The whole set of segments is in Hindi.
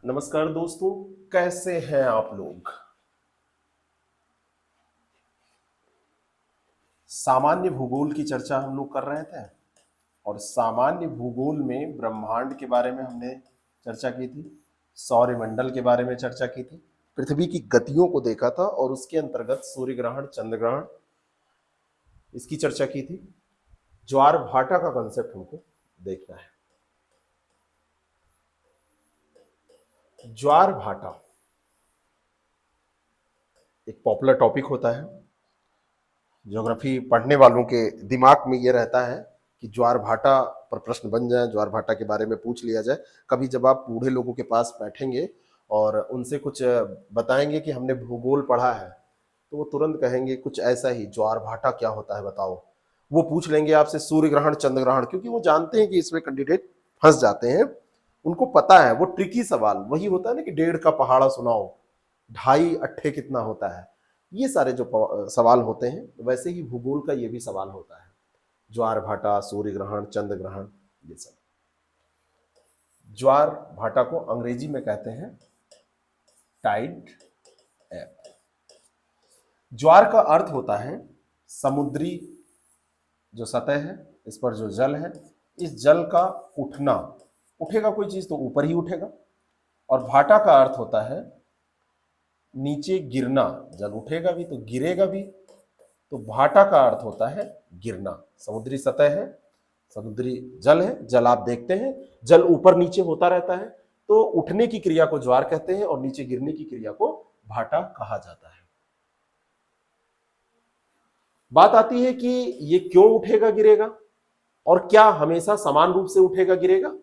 नमस्कार दोस्तों, कैसे हैं आप लोग। सामान्य भूगोल की चर्चा हम लोग कर रहे थे और सामान्य भूगोल में ब्रह्मांड के बारे में हमने चर्चा की थी, सौरमंडल के बारे में चर्चा की थी, पृथ्वी की गतियों को देखा था और उसके अंतर्गत सूर्य ग्रहण, चंद्र ग्रहण, इसकी चर्चा की थी। ज्वार भाटा का कॉन्सेप्ट हमको देखना है। ज्वार भाटा एक पॉपुलर टॉपिक होता है। ज्योग्राफी पढ़ने वालों के दिमाग में ये रहता है कि ज्वार भाटा पर प्रश्न बन जाए, ज्वार भाटा के बारे में पूछ लिया जाए। कभी जब आप बूढ़े लोगों के पास बैठेंगे और उनसे कुछ बताएंगे कि हमने भूगोल पढ़ा है, तो वो तुरंत कहेंगे कुछ ऐसा ही, ज्वार भाटा क्या होता है बताओ। वो पूछ लेंगे आपसे सूर्य ग्रहण, चंद्र ग्रहण, क्योंकि वो जानते हैं कि इसमें कैंडिडेट फंस जाते हैं। उनको पता है वो ट्रिकी सवाल वही होता है ना कि 1.5 का पहाड़ा सुनाओ, 2.5 अट्ठे कितना होता है। ये सारे जो सवाल होते हैं, वैसे ही भूगोल का ये भी सवाल होता है। ज्वार भाटा, सूर्य ग्रहण, चंद्र ग्रहण, ये सब। ज्वार भाटा को अंग्रेजी में कहते हैं टाइड एब। ज्वार का अर्थ होता है समुद्री जो सतह है, इस पर जो जल है, इस जल का उठना। उठेगा कोई चीज तो ऊपर ही उठेगा। और भाटा का अर्थ होता है नीचे गिरना। जल उठेगा भी तो गिरेगा भी, तो भाटा का अर्थ होता है गिरना। समुद्री सतह है, समुद्री जल है, जल आप देखते हैं, जल ऊपर नीचे होता रहता है, तो उठने की क्रिया को ज्वार कहते हैं और नीचे गिरने की क्रिया को भाटा कहा जाता है। बात आती है कि ये क्यों उठेगा गिरेगा और क्या हमेशा समान रूप से उठेगा गिरेगा।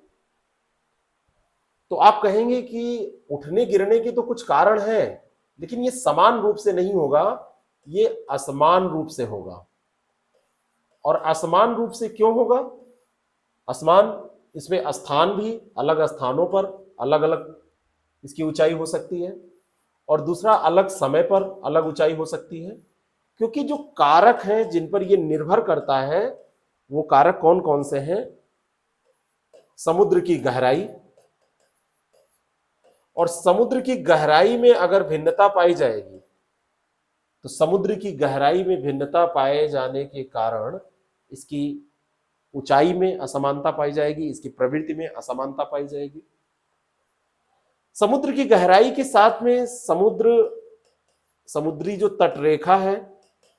तो आप कहेंगे कि उठने गिरने के तो कुछ कारण हैं, लेकिन ये समान रूप से नहीं होगा, ये असमान रूप से होगा। और असमान रूप से क्यों होगा? असमान, इसमें स्थान भी अलग स्थानों पर अलग अलग इसकी ऊंचाई हो सकती है, और दूसरा अलग समय पर अलग ऊंचाई हो सकती है। क्योंकि जो कारक हैं जिन पर यह निर्भर करता है, वो कारक कौन कौन से हैं? समुद्र की गहराई, और समुद्र की गहराई में अगर भिन्नता पाई जाएगी, तो समुद्र की गहराई में भिन्नता पाए जाने के कारण इसकी ऊंचाई में असमानता पाई जाएगी, इसकी प्रवृत्ति में असमानता पाई जाएगी। समुद्र की गहराई के साथ में समुद्री जो तटरेखा है,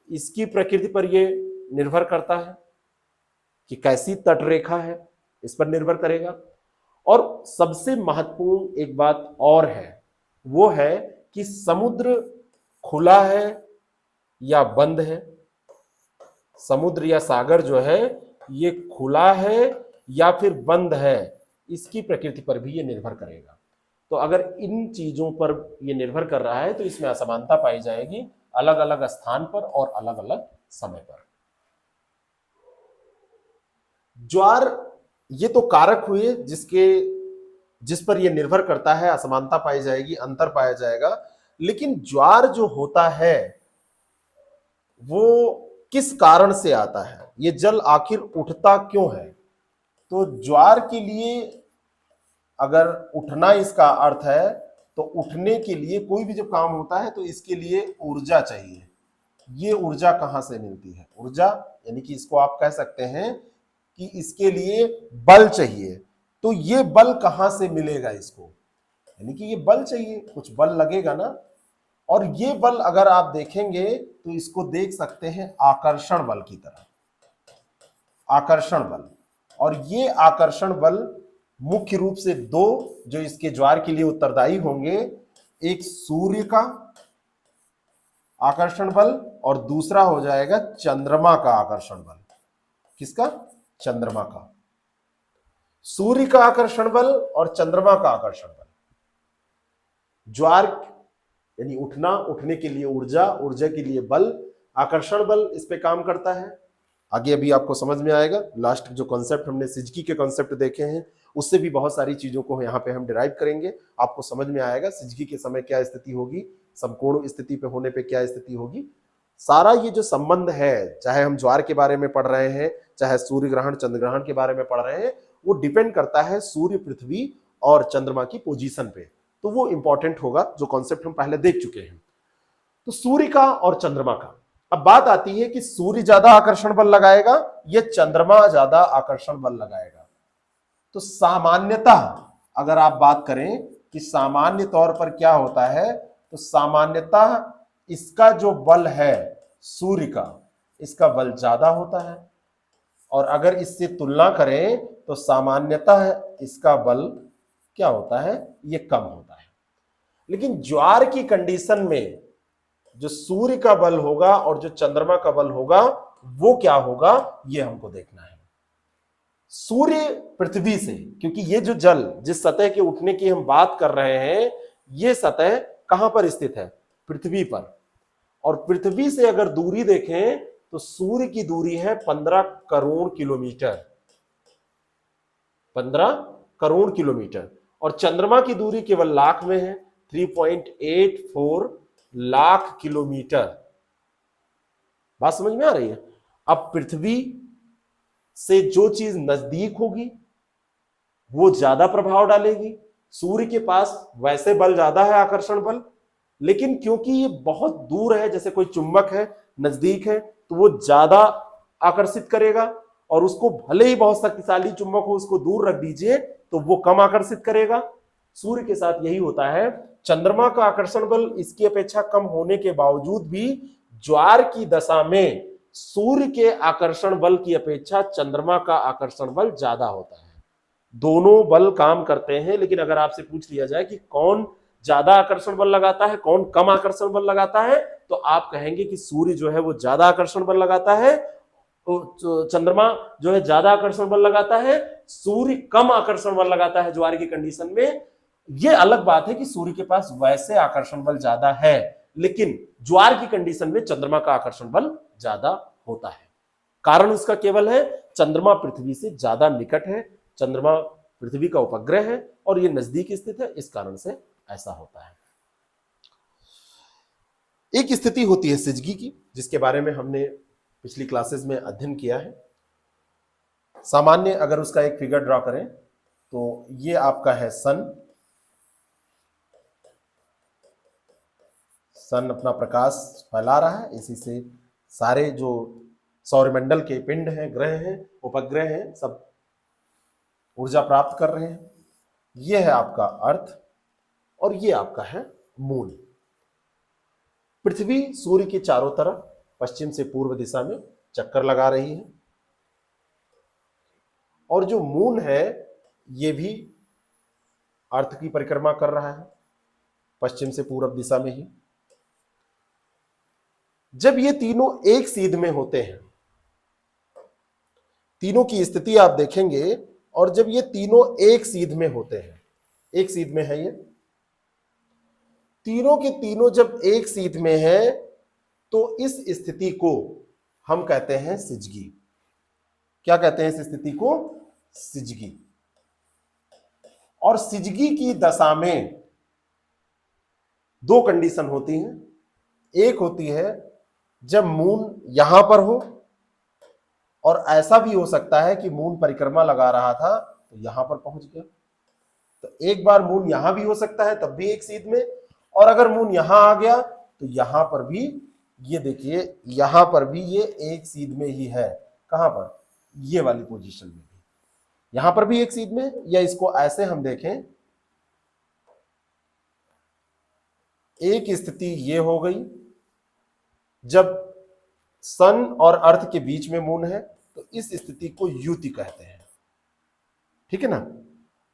इसकी प्रकृति पर यह निर्भर करता है कि कैसी तटरेखा है, इस पर निर्भर करेगा। और सबसे महत्वपूर्ण एक बात और है, वो है कि समुद्र खुला है या बंद है। समुद्र या सागर जो है ये खुला है या फिर बंद है, इसकी प्रकृति पर भी ये निर्भर करेगा। तो अगर इन चीजों पर ये निर्भर कर रहा है तो इसमें असमानता पाई जाएगी, अलग अलग स्थान पर और अलग अलग समय पर। ज्वार ये तो कारक हुए जिस पर यह निर्भर करता है, असमानता पाई जाएगी, अंतर पाया जाएगा। लेकिन ज्वार जो होता है वो किस कारण से आता है, ये जल आखिर उठता क्यों है? तो ज्वार के लिए अगर उठना इसका अर्थ है, तो उठने के लिए कोई भी जब काम होता है तो इसके लिए ऊर्जा चाहिए। ये ऊर्जा कहां से मिलती है? ऊर्जा यानी कि इसको आप कह सकते हैं कि इसके लिए बल चाहिए। तो ये बल कहां से मिलेगा इसको? यानी कि ये बल चाहिए, कुछ बल लगेगा ना। और ये बल अगर आप देखेंगे तो इसको देख सकते हैं आकर्षण बल की तरह, आकर्षण बल। और ये आकर्षण बल मुख्य रूप से दो जो इसके ज्वार के लिए उत्तरदायी होंगे, एक सूर्य का आकर्षण बल और दूसरा हो जाएगा चंद्रमा का आकर्षण बल। किसका? चंद्रमा का। सूर्य का आकर्षण बल और चंद्रमा का आकर्षण बल। ज्वार यानी उठना, उठने के लिए ऊर्जा, ऊर्जा के लिए बल, आकर्षण बल इस पे काम करता है। आगे अभी आपको समझ में आएगा। लास्ट जो कॉन्सेप्ट हमने सिजकी के कॉन्सेप्ट देखे हैं, उससे भी बहुत सारी चीजों को यहाँ पे हम डिराइव करेंगे। आपको समझ में आएगा सिजकी के समय क्या स्थिति होगी, समकोण स्थिति पे होने पे क्या स्थिति होगी। सारा ये जो संबंध है, चाहे हम ज्वार के बारे में पढ़ रहे हैं, चाहे सूर्य ग्रहण, चंद्र ग्रहण के बारे में पढ़ रहे हैं, वो डिपेंड करता है सूर्य, पृथ्वी और चंद्रमा की पोजीशन पे। तो वो इंपॉर्टेंट होगा, जो कॉन्सेप्ट हम पहले देख चुके हैं। तो सूर्य का और चंद्रमा का अब बात आती है कि सूर्य ज्यादा आकर्षण बल लगाएगा या चंद्रमा ज्यादा आकर्षण बल लगाएगा। तो सामान्यतः अगर आप बात करें कि सामान्य तौर पर क्या होता है, तो सामान्यतः इसका जो बल है सूर्य का, इसका बल ज्यादा होता है, और अगर इससे तुलना करें तो सामान्यतः इसका बल क्या होता है, ये कम होता है। लेकिन ज्वार की कंडीशन में जो सूर्य का बल होगा और जो चंद्रमा का बल होगा वो क्या होगा, ये हमको देखना है। सूर्य पृथ्वी से, क्योंकि ये जो जल जिस सतह के उठने की हम बात कर रहे हैं, ये सतह कहां पर स्थित है, पृथ्वी पर। और पृथ्वी से अगर दूरी देखें तो सूर्य की दूरी है 15 करोड़ किलोमीटर, 15 करोड़ किलोमीटर, और चंद्रमा की दूरी केवल लाख में है, 3.84 लाख किलोमीटर। बात समझ में आ रही है। अब पृथ्वी से जो चीज नजदीक होगी वो ज्यादा प्रभाव डालेगी। सूर्य के पास वैसे बल ज्यादा है, आकर्षण बल, लेकिन क्योंकि ये बहुत दूर है, जैसे कोई चुंबक है नजदीक है, तो वो ज्यादा आकर्षित करेगा, और उसको भले ही बहुत शक्तिशाली चुंबक हो, उसको दूर रख दीजिए तो वो कम आकर्षित करेगा। सूर्य के साथ यही होता है। चंद्रमा का आकर्षण बल इसकी अपेक्षा कम होने के बावजूद भी ज्वार की दशा में सूर्य के आकर्षण बल की अपेक्षा चंद्रमा का आकर्षण बल ज्यादा होता है। दोनों बल काम करते हैं, लेकिन अगर आपसे पूछ लिया जाए कि कौन ज्यादा आकर्षण बल लगाता है, कौन कम आकर्षण बल लगाता है, तो आप कहेंगे कि सूर्य जो है वो ज्यादा आकर्षण बल लगाता है, चंद्रमा जो है ज्यादा आकर्षण बल लगाता है, सूर्य कम आकर्षण बल लगाता है ज्वार की कंडीशन में। यह अलग बात है कि सूर्य के पास वैसे आकर्षण बल ज्यादा है, लेकिन ज्वार की कंडीशन में चंद्रमा का आकर्षण बल ज्यादा होता है। कारण उसका केवल है चंद्रमा पृथ्वी से ज्यादा निकट है, चंद्रमा पृथ्वी का उपग्रह है और यह नजदीक स्थित है, इस कारण से ऐसा होता है। एक स्थिति होती है सिजगी की, जिसके बारे में हमने पिछली क्लासेस में अध्ययन किया है। सामान्य अगर उसका एक फिगर ड्रॉ करें तो ये आपका है सन अपना प्रकाश फैला रहा है, इसी से सारे जो सौरमंडल के पिंड हैं, ग्रह हैं, उपग्रह हैं, सब ऊर्जा प्राप्त कर रहे हैं। यह है आपका अर्थ और ये आपका है मून। पृथ्वी सूर्य के चारों तरफ पश्चिम से पूर्व दिशा में चक्कर लगा रही है, और जो मून है ये भी अर्थ की परिक्रमा कर रहा है पश्चिम से पूर्व दिशा में ही। जब ये तीनों एक सीध में होते हैं, तीनों की स्थिति आप देखेंगे, और जब ये तीनों एक सीध में होते हैं, एक सीध में है ये तीनों के तीनों, जब एक सीध में है तो इस स्थिति को हम कहते हैं सिजगी। क्या कहते हैं इस स्थिति को? सिजगी। और सिजगी की दशा में दो कंडीशन होती हैं। एक होती है जब मून यहां पर हो, और ऐसा भी हो सकता है कि मून परिक्रमा लगा रहा था तो यहां पर पहुंच गया। तो एक बार मून यहां भी हो सकता है, तब भी एक सीध में, और अगर मून यहां आ गया तो यहां पर भी, ये देखिए यहां पर भी ये एक सीध में ही है। कहां पर? ये वाली पोजीशन में भी, यहां पर भी एक सीध में। या इसको ऐसे हम देखें, एक स्थिति ये हो गई जब सन और अर्थ के बीच में मून है, तो इस स्थिति को युति कहते हैं, ठीक है ना।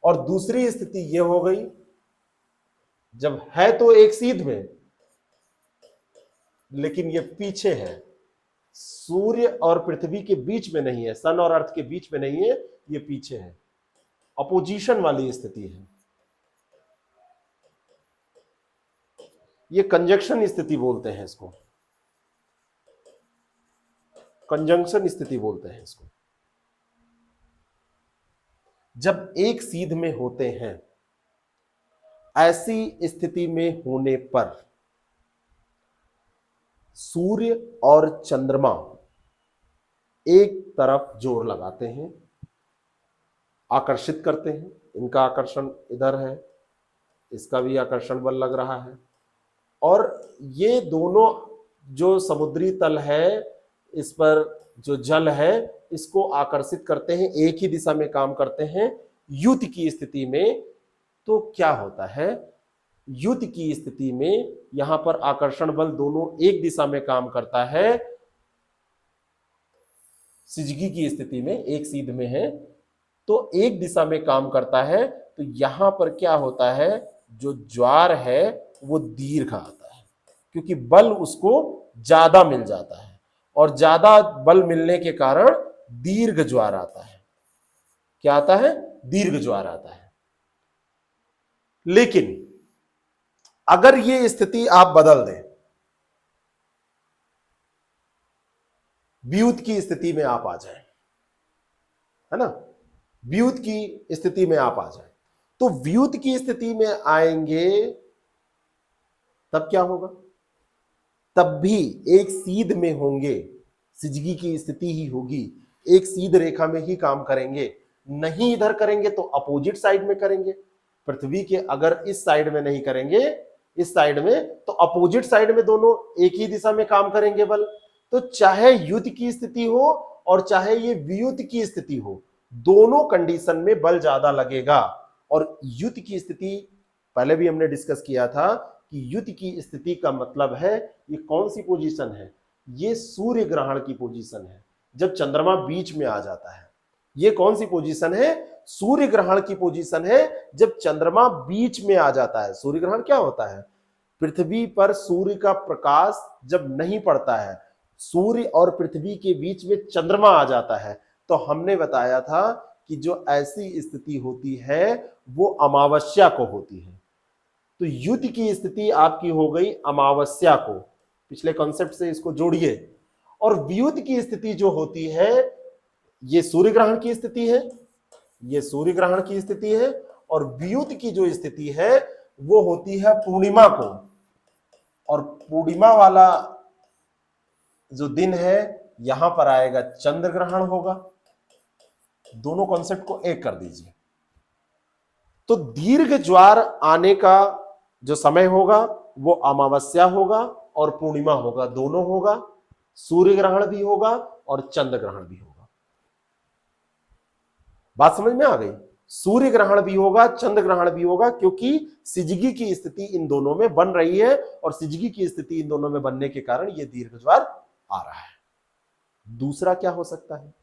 और दूसरी स्थिति ये हो गई जब है तो एक सीध में, लेकिन ये पीछे है, सूर्य और पृथ्वी के बीच में नहीं है, सन और अर्थ के बीच में नहीं है, ये पीछे है, अपोजिशन वाली स्थिति है। ये कंजंक्शन स्थिति बोलते हैं इसको, कंजंक्शन स्थिति बोलते हैं इसको। जब एक सीध में होते हैं, ऐसी स्थिति में होने पर सूर्य और चंद्रमा एक तरफ जोर लगाते हैं, आकर्षित करते हैं, इनका आकर्षण इधर है, इसका भी आकर्षण बल लग रहा है। और ये दोनों जो समुद्री तल है, इस पर जो जल है, इसको आकर्षित करते हैं, एक ही दिशा में काम करते हैं। युति की स्थिति में तो क्या होता है, युति की स्थिति में यहां पर आकर्षण बल दोनों एक दिशा में काम करता है। सिजगी की स्थिति में एक सीध में है तो एक दिशा में काम करता है, तो यहां पर क्या होता है, जो ज्वार है वो दीर्घ आता है, क्योंकि बल उसको ज्यादा मिल जाता है और ज्यादा बल मिलने के कारण दीर्घ ज्वार आता है। क्या आता है, दीर्घ ज्वार आता है। लेकिन अगर ये स्थिति आप बदल दें, व्युत की स्थिति में आप आ जाएं, है ना, व्युत की स्थिति में आप आ जाएं, तो व्युत की स्थिति में आएंगे तब क्या होगा, तब भी एक सीध में होंगे, सिजगी की स्थिति ही होगी, एक सीध रेखा में ही काम करेंगे, नहीं इधर करेंगे तो अपोजिट साइड में करेंगे। पृथ्वी के अगर इस साइड में नहीं करेंगे, इस साइड में, तो अपोजिट साइड में दोनों एक ही दिशा में काम करेंगे बल। तो चाहे युत की स्थिति हो और चाहे ये वियुत की स्थिति हो, दोनों कंडीशन में बल ज्यादा लगेगा। और युत की स्थिति पहले भी हमने डिस्कस किया था कि युत की स्थिति का मतलब है, ये कौन सी पोजीशन है, ये सूर्य ग्रहण की पोजीशन है, जब चंद्रमा बीच में आ जाता है। ये कौन सी पोजीशन है, सूर्य ग्रहण की पोजीशन है, जब चंद्रमा बीच में आ जाता है। सूर्य ग्रहण क्या होता है, पृथ्वी पर सूर्य का प्रकाश जब नहीं पड़ता है, सूर्य और पृथ्वी के बीच में चंद्रमा आ जाता है, तो हमने बताया था कि जो ऐसी स्थिति होती है वो अमावस्या को होती है। तो युति की स्थिति आपकी हो गई अमावस्या को, पिछले कॉन्सेप्ट से इसको जोड़िए। और वियुत की स्थिति जो होती है, ये सूर्य ग्रहण की स्थिति है, ये सूर्य ग्रहण की स्थिति है, और वियुत की जो स्थिति है वो होती है पूर्णिमा को। और पूर्णिमा वाला जो दिन है, यहां पर आएगा चंद्र ग्रहण होगा। दोनों कॉन्सेप्ट को एक कर दीजिए। तो दीर्घ ज्वार आने का जो समय होगा वो अमावस्या होगा और पूर्णिमा होगा, दोनों होगा। सूर्य ग्रहण भी होगा और चंद्र ग्रहण भी होगा। बात समझ में आ गई, सूर्य ग्रहण भी होगा, चंद्र ग्रहण भी होगा, क्योंकि सिजगी की स्थिति इन दोनों में बन रही है और सिजगी की स्थिति इन दोनों में बनने के कारण यह दीर्घ ज्वार आ रहा है। दूसरा क्या हो सकता है,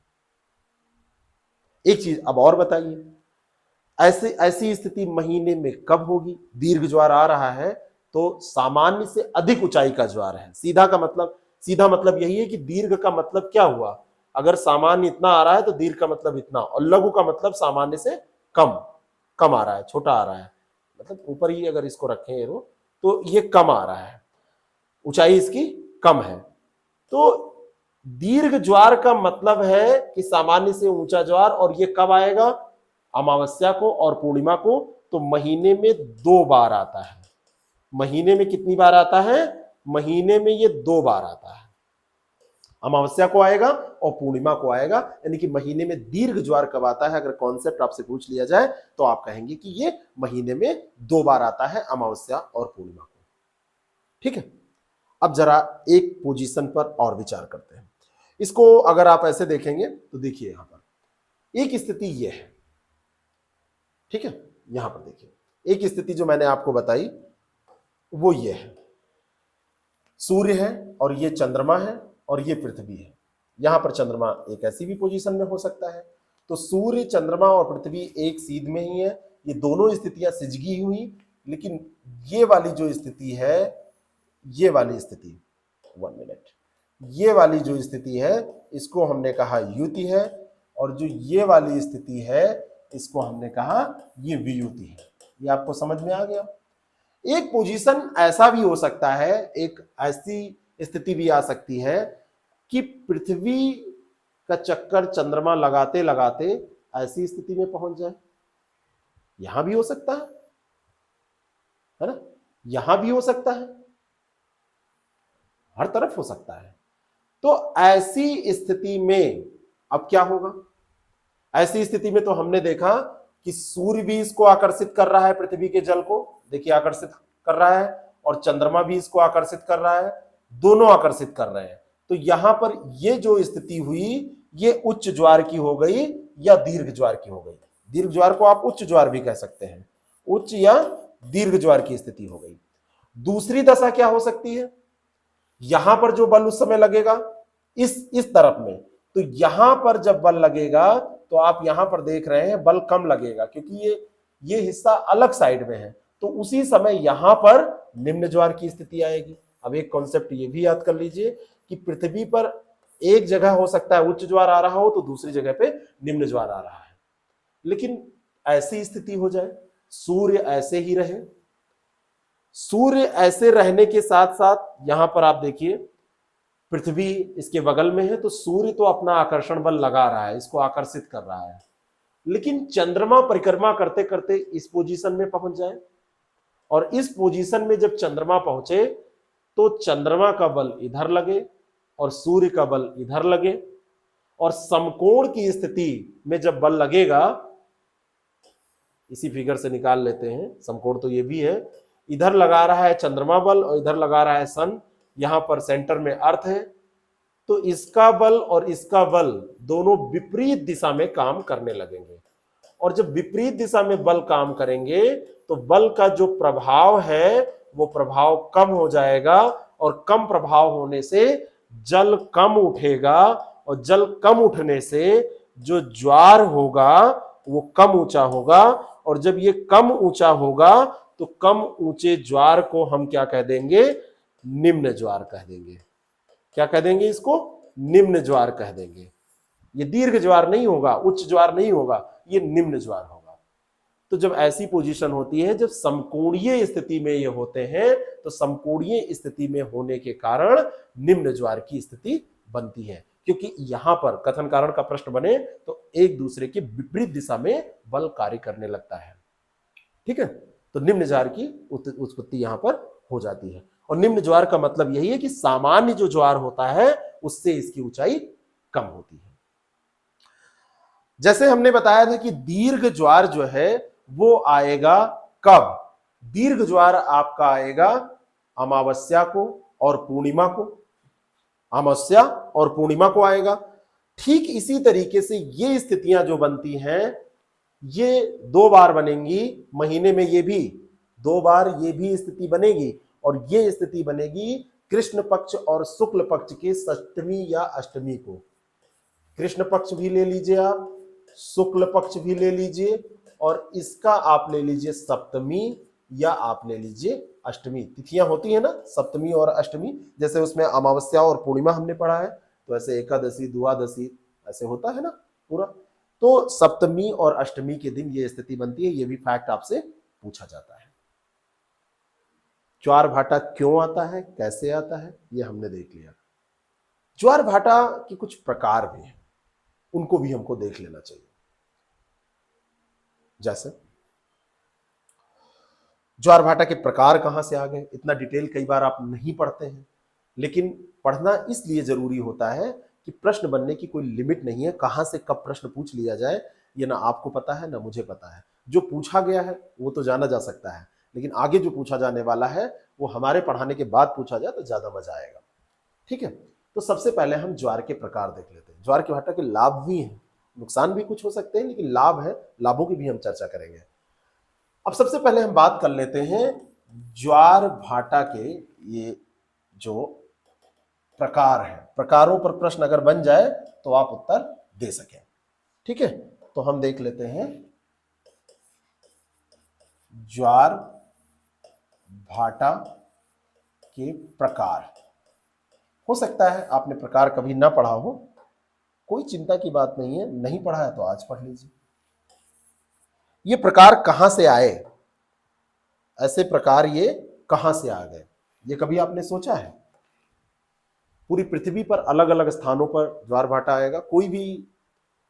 एक चीज अब और बताइए, ऐसी स्थिति महीने में कब होगी। दीर्घ ज्वार आ रहा है तो सामान्य से अधिक ऊंचाई का ज्वार है। सीधा मतलब यही है कि दीर्घ का मतलब क्या हुआ, अगर सामान्य इतना आ रहा है तो दीर्घ का मतलब इतना, और लघु का मतलब सामान्य से कम आ रहा है, छोटा आ रहा है, मतलब ऊपर ही अगर इसको रखें एरो तो ये कम आ रहा है, ऊंचाई इसकी कम है। तो दीर्घ ज्वार का मतलब है कि सामान्य से ऊंचा ज्वार, और ये कब आएगा, अमावस्या को और पूर्णिमा को। तो महीने में 2 बार आता है। महीने में कितनी बार आता है, महीने में ये 2 बार आता है। अमावस्या को आएगा और पूर्णिमा को आएगा, यानी कि महीने में दीर्घ ज्वार कब आता है। अगर कॉन्सेप्ट आपसे पूछ लिया जाए तो आप कहेंगे कि ये महीने में 2 बार आता है, अमावस्या और पूर्णिमा को। ठीक है, अब जरा एक पोजीशन पर और विचार करते हैं। इसको अगर आप ऐसे देखेंगे तो देखिए, यहां पर एक स्थिति यह है, ठीक है, यहां पर देखिए एक स्थिति जो मैंने आपको बताई वो ये है, सूर्य है और ये चंद्रमा है और ये पृथ्वी है। यहां पर चंद्रमा एक ऐसी भी पोजीशन में हो सकता है। तो सूर्य, चंद्रमा और पृथ्वी एक सीध में ही है। ये दोनों स्थितियां सिजगी हुई, लेकिन ये वाली जो स्थिति है, ये वाली स्थिति, 1 मिनट, ये वाली जो स्थिति है इसको हमने कहा युति है, और जो ये वाली स्थिति है इसको हमने कहा ये वियुति है। ये आपको समझ में आ गया। एक पोजीशन ऐसा भी हो सकता है, एक ऐसी स्थिति भी आ सकती है कि पृथ्वी का चक्कर चंद्रमा लगाते लगाते ऐसी स्थिति में पहुंच जाए। यहां भी हो सकता है ना, यहां भी हो सकता है, हर तरफ हो सकता है। तो ऐसी स्थिति में अब क्या होगा, ऐसी स्थिति में तो हमने देखा कि सूर्य भी इसको आकर्षित कर रहा है, पृथ्वी के जल को देखिए आकर्षित कर रहा है, और चंद्रमा भी इसको आकर्षित कर रहा है, दोनों आकर्षित कर रहे हैं। तो यहां पर ये जो स्थिति हुई ये उच्च ज्वार की हो गई या दीर्घ ज्वार की हो गई। दीर्घ ज्वार को आप उच्च ज्वार भी कह सकते हैं, उच्च या दीर्घ ज्वार की स्थिति हो गई। दूसरी दशा क्या हो सकती है, यहां पर जो बल उस समय लगेगा इस तरफ में, तो यहां पर जब बल लगेगा तो आप यहां पर देख रहे हैं बल कम लगेगा, क्योंकि ये हिस्सा अलग साइड में है, तो उसी समय यहां पर निम्न ज्वार की स्थिति आएगी। अब एक कॉन्सेप्ट ये भी याद कर लीजिए कि पृथ्वी पर एक जगह हो सकता है उच्च ज्वार आ रहा हो तो दूसरी जगह पे निम्न ज्वार आ रहा है, लेकिन ऐसी स्थिति हो जाए सूर्य ऐसे ही रहे, सूर्य ऐसे रहने के साथ साथ यहां पर आप देखिए पृथ्वी इसके बगल में है, तो सूर्य तो अपना आकर्षण बल लगा रहा है, इसको आकर्षित कर रहा है, लेकिन चंद्रमा परिक्रमा करते करते इस पोजीशन में पहुंच जाए, और इस पोजीशन में जब चंद्रमा पहुंचे तो चंद्रमा का बल इधर लगे और सूर्य का बल इधर लगे, और समकोण की स्थिति में जब बल लगेगा, इसी फिगर से निकाल लेते हैं, समकोण तो ये भी है, इधर लगा रहा है चंद्रमा बल और इधर लगा रहा है सन, यहां पर सेंटर में अर्थ है, तो इसका बल और इसका बल दोनों विपरीत दिशा में काम करने लगेंगे, और जब विपरीत दिशा में बल काम करेंगे तो बल का जो प्रभाव है वो प्रभाव कम हो जाएगा, और कम प्रभाव होने से जल कम उठेगा, और जल कम उठने से जो ज्वार होगा वो कम ऊंचा होगा, और जब ये कम ऊंचा होगा तो कम ऊंचे ज्वार को हम क्या कह देंगे, निम्न ज्वार कह देंगे। क्या कह देंगे इसको, निम्न ज्वार कह देंगे। ये दीर्घ ज्वार नहीं होगा, उच्च ज्वार नहीं होगा, ये निम्न ज्वार होगा। तो जब ऐसी पोजीशन होती है, जब समकोणीय स्थिति में ये होते हैं, तो समकोणीय स्थिति में होने के कारण निम्न ज्वार की स्थिति बनती है, क्योंकि यहां पर कथन कारण का प्रश्न बने तो एक दूसरे के विपरीत दिशा में बल कार्य करने लगता है। ठीक है, तो निम्न ज्वार की उत्पत्ति यहां पर हो जाती है, और निम्न ज्वार का मतलब यही है कि सामान्य जो ज्वार होता है उससे इसकी ऊंचाई कम होती है। जैसे हमने बताया था कि दीर्घ ज्वार जो है वो आएगा कब, दीर्घ ज्वार आपका आएगा अमावस्या को और पूर्णिमा को, अमावस्या और पूर्णिमा को आएगा। ठीक इसी तरीके से ये स्थितियां जो बनती हैं ये 2 बार बनेंगी महीने में, ये भी 2 बार ये भी स्थिति बनेगी, और ये स्थिति बनेगी कृष्ण पक्ष और शुक्ल पक्ष के सप्तमी या अष्टमी को। कृष्ण पक्ष भी ले लीजिए आप, शुक्ल पक्ष भी ले लीजिए, और इसका आप ले लीजिए सप्तमी या आप ले लीजिए अष्टमी। तिथियां होती है ना सप्तमी और अष्टमी, जैसे उसमें अमावस्या और पूर्णिमा हमने पढ़ा है, तो ऐसे एकादशी द्वादशी ऐसे होता है ना पूरा। तो सप्तमी और अष्टमी के दिन ये स्थिति बनती है, ये भी फैक्ट आपसे पूछा जाता है। ज्वार भाटा क्यों आता है, कैसे आता है, ये हमने देख लिया। ज्वार भाटा के कुछ प्रकार भी हैं, उनको भी हमको देख लेना चाहिए। जैसे ज्वार भाटा के प्रकार कहां से आ गए, इतना डिटेल कई बार आप नहीं पढ़ते हैं, लेकिन पढ़ना इसलिए जरूरी होता है कि प्रश्न बनने की कोई लिमिट नहीं है, कहां से कब प्रश्न पूछ लिया जाए ये ना आपको पता है ना मुझे पता है। जो पूछा गया है वो तो जाना जा सकता है, लेकिन आगे जो पूछा जाने वाला है वो हमारे पढ़ाने के बाद पूछा जाए तो ज्यादा मजा आएगा। ठीक है, तो सबसे पहले हम ज्वार के प्रकार देख लेते हैं। ज्वार के भाटा के लाभ भी हैं, नुकसान भी कुछ हो सकते हैं, लेकिन लाभ है, लाभों की भी हम चर्चा करेंगे। अब सबसे पहले हम बात कर लेते हैं ज्वार भाटा के ये जो प्रकार है, प्रकारों पर प्रश्न अगर बन जाए तो आप उत्तर दे सकें। ठीक है, तो हम देख लेते हैं ज्वार भाटा के प्रकार। हो सकता है आपने प्रकार कभी ना पढ़ा हो, कोई चिंता की बात नहीं है, नहीं पढ़ा है तो आज पढ़ लीजिए। ये प्रकार कहां से आए, ऐसे प्रकार ये कहां से आ गए, ये कभी आपने सोचा है? पूरी पृथ्वी पर अलग अलग स्थानों पर ज्वार भाटा आएगा। कोई भी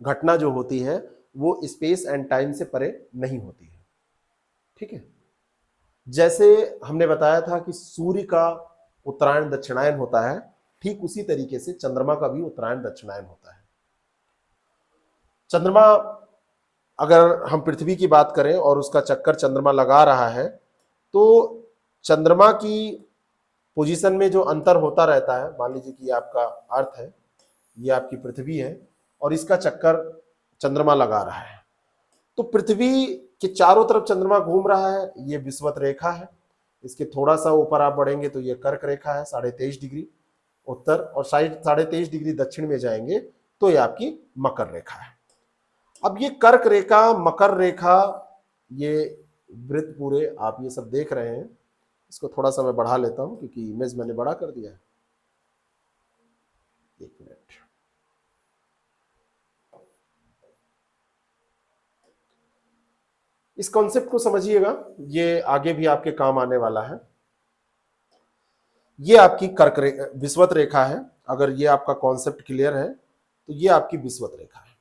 घटना जो होती है वो स्पेस एंड टाइम से परे नहीं होती है। ठीक है, जैसे हमने बताया था कि सूर्य का उत्तरायण दक्षिणायन होता है, ठीक उसी तरीके से चंद्रमा का भी उत्तरायण दक्षिणायन होता है। चंद्रमा अगर हम पृथ्वी की बात करें और उसका चक्कर चंद्रमा लगा रहा है, तो चंद्रमा की पोजीशन में जो अंतर होता रहता है, मान लीजिए कि ये आपका अर्थ है, ये आपकी पृथ्वी है और इसका चक्कर चंद्रमा लगा रहा है, तो पृथ्वी के चारों तरफ चंद्रमा घूम रहा है, ये विषुवत रेखा है। इसके थोड़ा सा ऊपर आप बढ़ेंगे तो ये कर्क रेखा है, 23.5 डिग्री उत्तर, और 23.5 डिग्री दक्षिण में जाएंगे तो ये आपकी मकर रेखा है। अब ये कर्क रेखा, मकर रेखा, ये वृत्त पूरे आप ये सब देख रहे हैं। इसको थोड़ा सा मैं बढ़ा लेता हूं क्योंकि इमेज मैंने बड़ा कर दिया है। एक मिनट, इस कॉन्सेप्ट को समझिएगा, ये आगे भी आपके काम आने वाला है। ये आपकी कर्क विषुवत रेखा है। अगर ये आपका कॉन्सेप्ट क्लियर है तो ये आपकी विषुवत रेखा है।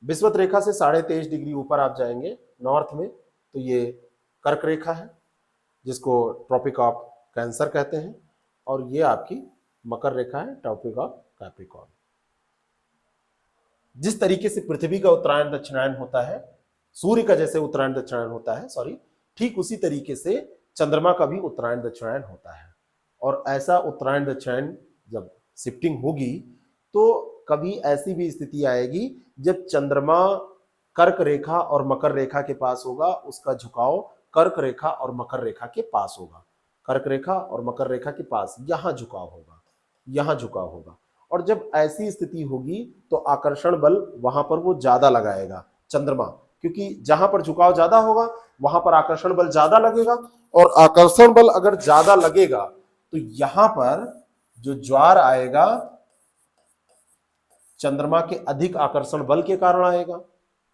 विषुवत रेखा से 23.5 डिग्री ऊपर आप जाएंगे नॉर्थ में तो ये कर्क रेखा है, जिसको ट्रॉपिक ऑफ कैंसर कहते हैं, और ये आपकी मकर रेखा है, ट्रॉपिक ऑफ कैप्रिकॉर्न। जिस तरीके से पृथ्वी का उत्तरायण दक्षिणायन होता है, सूर्य का जैसे उत्तरायण दक्षिणायन होता है, ठीक उसी तरीके से चंद्रमा का भी उत्तरायण दक्षिणायन होता है। और ऐसा उत्तरायण दक्षिणायन जब शिफ्टिंग होगी तो कभी ऐसी भी स्थिति आएगी जब चंद्रमा कर्क रेखा और मकर रेखा के पास होगा, उसका झुकाव कर्क रेखा और मकर रेखा के पास होगा। कर्क रेखा और मकर रेखा के पास यहां झुकाव होगा, यहां झुकाव होगा। और जब ऐसी स्थिति होगी तो आकर्षण बल वहां पर वो ज्यादा लगाएगा चंद्रमा, क्योंकि जहां पर झुकाव ज्यादा होगा वहां पर आकर्षण बल ज्यादा लगेगा। और आकर्षण बल अगर ज्यादा लगेगा तो यहां पर जो ज्वार आएगा चंद्रमा के अधिक आकर्षण बल के कारण आएगा,